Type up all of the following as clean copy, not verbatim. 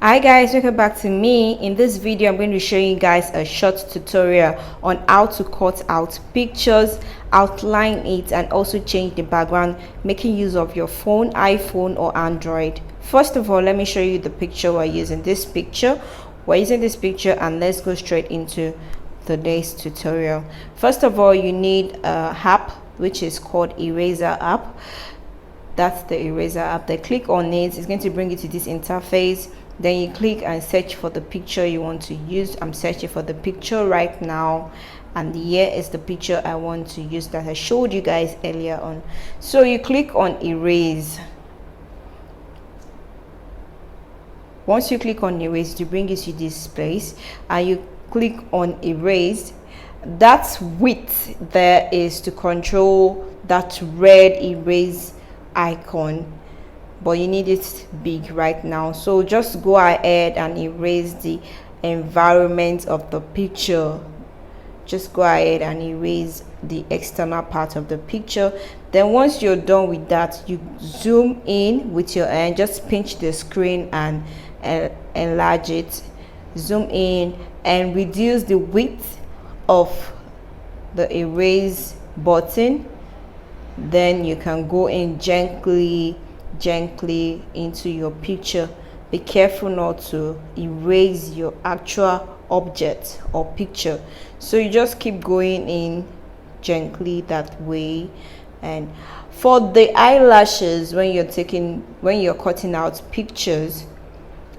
Hi guys, welcome back to me. In this video I'm going to show you guys a short tutorial on how to cut out pictures, outline it, and also change the background making use of your phone, iPhone or Android. First of all, let me show you the picture we're using. We're using this picture, and let's go straight into today's tutorial. First of all, you need a app which is called Eraser app. That's the Eraser app. Then click on it. It's going to bring you to this interface. Then you click and search for the picture you want to use. I'm searching for the picture right now, and here is the picture I want to use that I showed you guys earlier on. So you click on erase. Once you click on erase, to bring you to this place, and you click on erase, that width there is to control that red erase icon, but you need it big right now. So just go ahead and erase the environment of the picture. Just go ahead and erase the external part of the picture. Then once you're done with that, you zoom in with your hand. Just pinch the screen and enlarge it. Zoom in and reduce the width of the erase button. Then you can go in gently into your picture. Be careful not to erase your actual object or picture. So you just keep going in gently that way. And for the eyelashes, when you're cutting out pictures,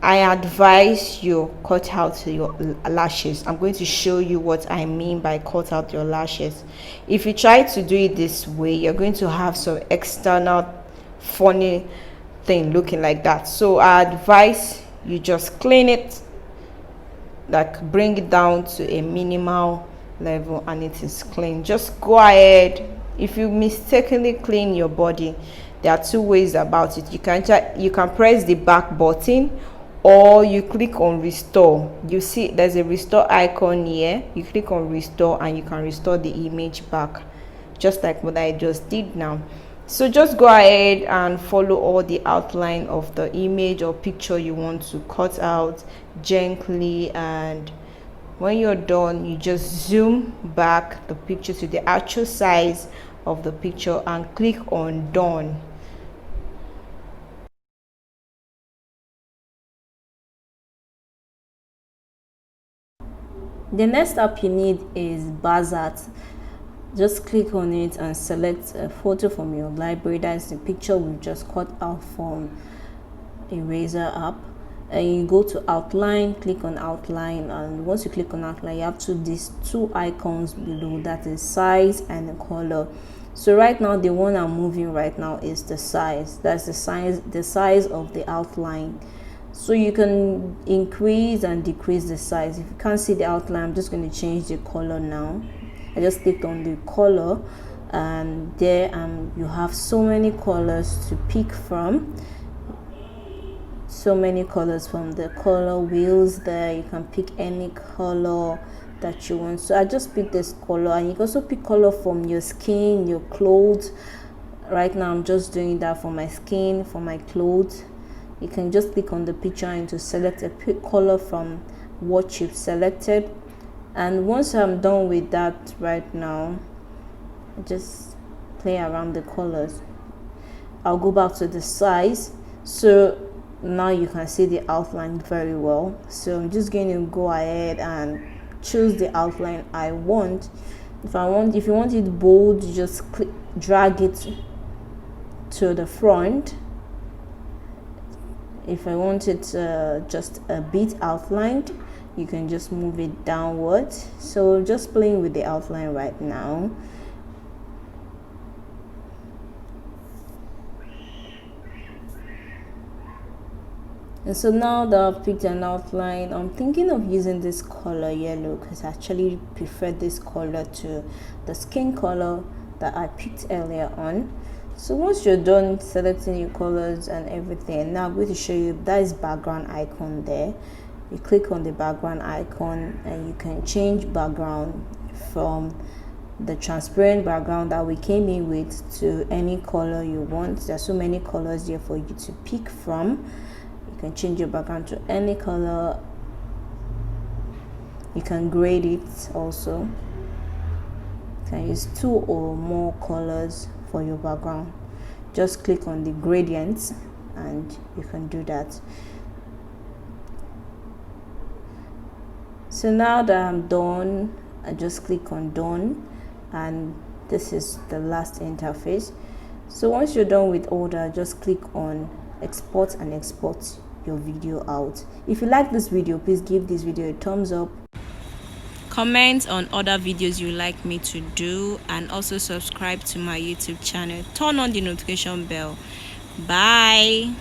I advise you cut out your lashes. I'm going to show you what I mean by cut out your lashes. If you try to do it this way, you're going to have some external funny thing looking like that. So I advise you just clean it, like bring it down to a minimal level, and it is clean. Just go ahead. If you mistakenly clean your body, there are two ways about it. You can press the back button, or you click on restore. You see there's a restore icon here. You click on restore and you can restore the image back, just like what I just did now. So just go ahead and follow all the outline of the image or picture you want to cut out gently, and when you're done, you just zoom back the picture to the actual size of the picture and click on done. The next app you need is Bazaart. Just click on it and select a photo from your library. That's the picture we've just cut out from Eraser app, and you go to outline, click on outline, and once you click on outline, you have these two icons below, that is size and the color. So right now the one I'm moving right now is the size. That's the size of the outline. So you can increase and decrease the size. If you can't see the outline, I'm just going to change the color now. I just clicked on the color, and there you have so many colors to pick from. So many colors from the color wheels there. You can pick any color that you want. So I just picked this color, and you can also pick color from your skin, your clothes. Right now I'm just doing that for my skin, for my clothes. You can just click on the picture and to select a color from what you've selected. And once I'm done with that right now, just play around the colors. I'll go back to the size. So now you can see the outline very well. So I'm just going to go ahead and choose the outline I want. If you want it bold, you just drag it to the front. If I want it just a bit outlined, you can just move it downwards. So just playing with the outline right now. And so now that I've picked an outline, I'm thinking of using this color yellow, because I actually prefer this color to the skin color that I picked earlier on. So once you're done selecting your colors and everything, now I'm going to show you that is background icon there. You click on the background icon and you can change background from the transparent background that we came in with to any color you want. There's so many colors here for you to pick from. You can change your background to any color. You can grade it also. You can use 2 or more colors for your background. Just click on the gradients and you can do that. So now that I'm done, I just click on done, and this is the last interface. So once you're done with all that, just click on export and export your video out. If you like this video, please give this video a thumbs up, comment on other videos you like me to do, and also subscribe to my YouTube channel. Turn on the notification bell. Bye.